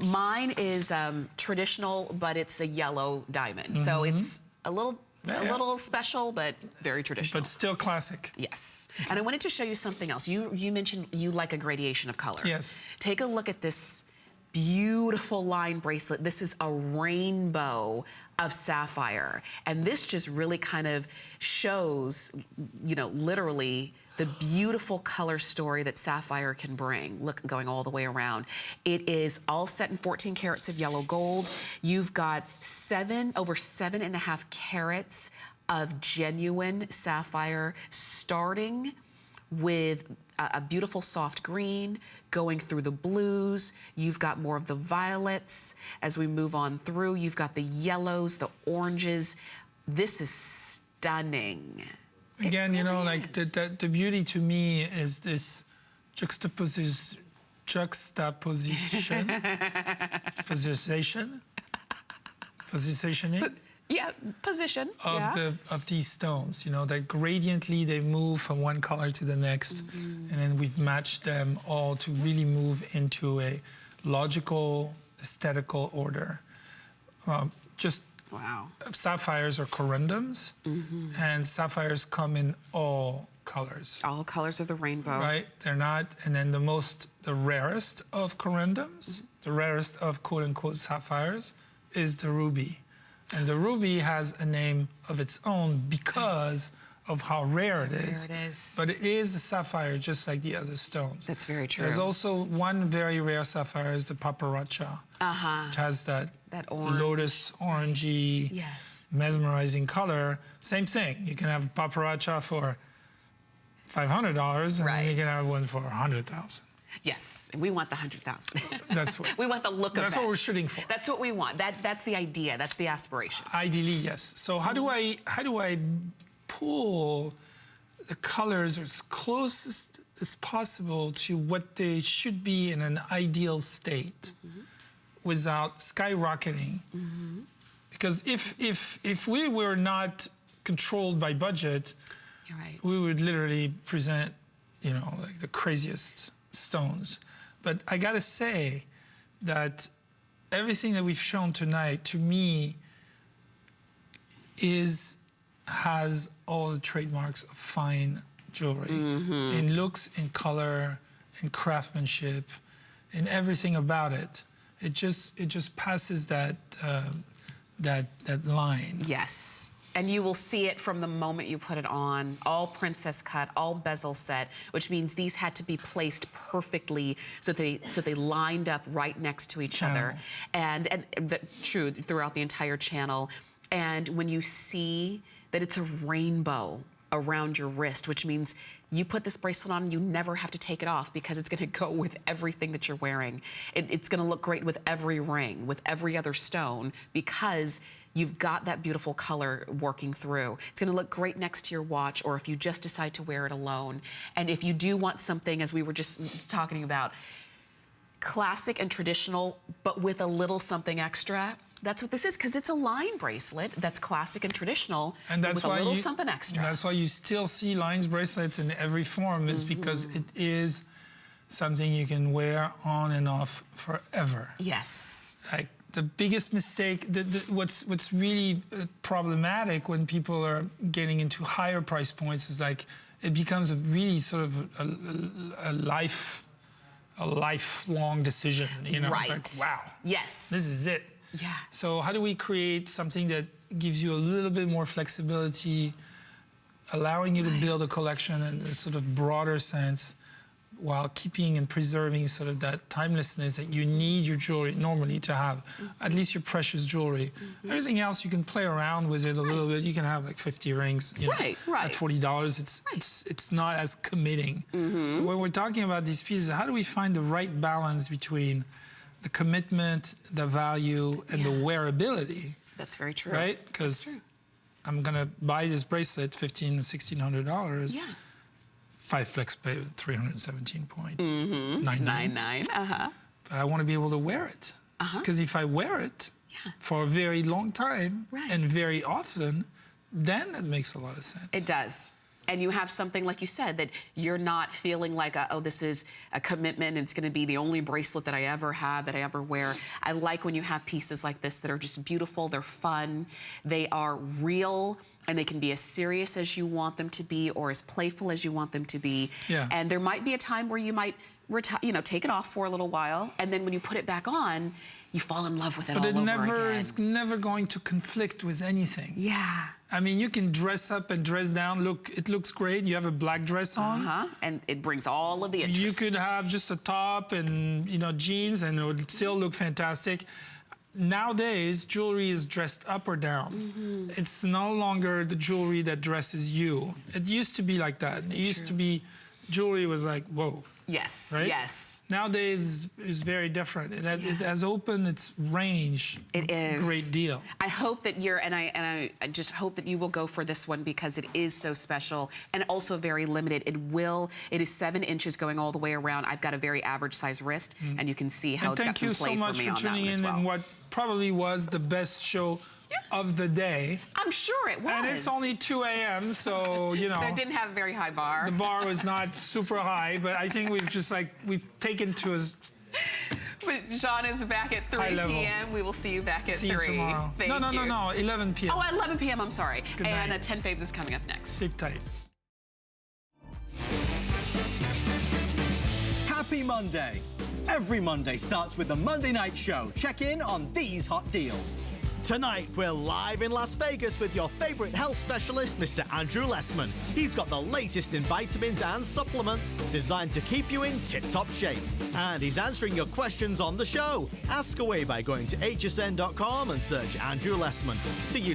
Mine is traditional, but it's a yellow diamond. So it's a little special, but very traditional. But still classic. Yes. And I wanted to show you something else. You mentioned you like a gradation of color. Yes. Take a look at this beautiful line bracelet. This is a rainbow of sapphire. And this just really kind of shows, literally the beautiful color story that sapphire can bring. Look, going all the way around. It is all set in 14 carats of yellow gold. You've got over 7.5 carats of genuine sapphire, starting with a beautiful soft green going through the blues. You've got more of the violets as we move on through. You've got the yellows, the oranges. This is stunning. Again, you know, like the beauty to me is this juxtaposition, positioning. Yeah, position. Of these stones, you know, that gradiently they move from one color to the next, and then we've matched them all to really move into a logical, aesthetical order. Just wow. Sapphires are corundums, and sapphires come in all colors. All colors of the rainbow. Right? They're not, and then the rarest of corundums, the rarest of quote-unquote sapphires, is the ruby. And the ruby has a name of its own because of how rare it is. But it is a sapphire just like the other stones. That's very true. There's also one very rare sapphire, is the Paparazzi, which has that orange. lotus orangey, mesmerizing color. Same thing. You can have Paparazzi for $500, and then you can have one for $100,000. Yes, we want the 100,000. That's what we want the look of that. That's what we're shooting for. That's what we want. That's the idea. That's the aspiration. Ideally, yes. So how do I pull the colors as close as possible to what they should be in an ideal state without skyrocketing? Because if we were not controlled by budget, you're right, we would literally present, you know, like the craziest stones. But I gotta say that everything that we've shown tonight, to me, has all the trademarks of fine jewelry in looks, in color, in craftsmanship, in everything about it. It just passes that line. Yes. And you will see it from the moment you put it on. All princess cut, all bezel set, which means these had to be placed perfectly so they lined up right next to each other. And true, throughout the entire channel. And when you see that it's a rainbow around your wrist, which means you put this bracelet on and you never have to take it off because it's gonna go with everything that you're wearing. It's gonna look great with every ring, with every other stone, because you've got that beautiful color working through. It's gonna look great next to your watch, or if you just decide to wear it alone. And if you do want something, as we were just talking about, classic and traditional, but with a little something extra, that's what this is, because it's a line bracelet that's classic and traditional, and that's with a little something extra. That's why you still see lines bracelets in every form, is because it is something you can wear on and off forever. Yes. Like, the biggest mistake, what's really problematic when people are getting into higher price points is like it becomes a really sort of a lifelong decision. You know, it's like, wow, yes, this is it. Yeah. So how do we create something that gives you a little bit more flexibility, allowing you to build a collection in a sort of broader sense, while keeping and preserving sort of that timelessness that you need your jewelry normally to have, at least your precious jewelry. Everything else, you can play around with it a little bit. You can have like 50 rings, you know, at $40. It's not as committing. When we're talking about these pieces, how do we find the right balance between the commitment, the value, and the wearability? That's very true. Right? Because I'm gonna buy this bracelet, $1,500 or $1,600. 5 flex pay, 317.99. But I want to be able to wear it. Because if I wear it for a very long time and very often, then it makes a lot of sense. It does. And you have something, like you said, that you're not feeling like, oh, this is a commitment, it's gonna be the only bracelet that I ever have, that I ever wear. I like when you have pieces like this that are just beautiful, they're fun, they are real, and they can be as serious as you want them to be or as playful as you want them to be. And there might be a time where you might take it off for a little while, and then when you put it back on, you fall in love with it all over again. But it is never going to conflict with anything. I mean, you can dress up and dress down. Look, it looks great. You have a black dress on. And it brings all of the interest. You could have just a top and, you know, jeans, and it would still look fantastic. Nowadays, jewelry is dressed up or down. It's no longer the jewelry that dresses you. It used to be like that. It used to be jewelry was like, whoa. Yes, right? yes. Nowadays is very different. It has opened its range. It is a great deal. I hope that I just hope that you will go for this one because it is so special and also very limited. It is 7 inches going all the way around. I've got a very average size wrist, and you can see how And it's got some play for me on that one as well. in what probably was the best show of the day. I'm sure it was. And it's only 2 a.m., so, you know. So it didn't have a very high bar. The bar was not super high, but I think we've taken to us. But Jean is back at 3 p.m. We will see you back at 3. See you tomorrow. Thank you. No, 11 p.m. Oh, 11 p.m., I'm sorry. Good and night. 10 Faves is coming up next. Sit tight. Happy Monday. Every Monday starts with the Monday Night Show. Check in on these hot deals. Tonight, we're live in Las Vegas with your favorite health specialist, Mr. Andrew Lessman. He's got the latest in vitamins and supplements designed to keep you in tip-top shape. And he's answering your questions on the show. Ask away by going to hsn.com and search Andrew Lessman. See you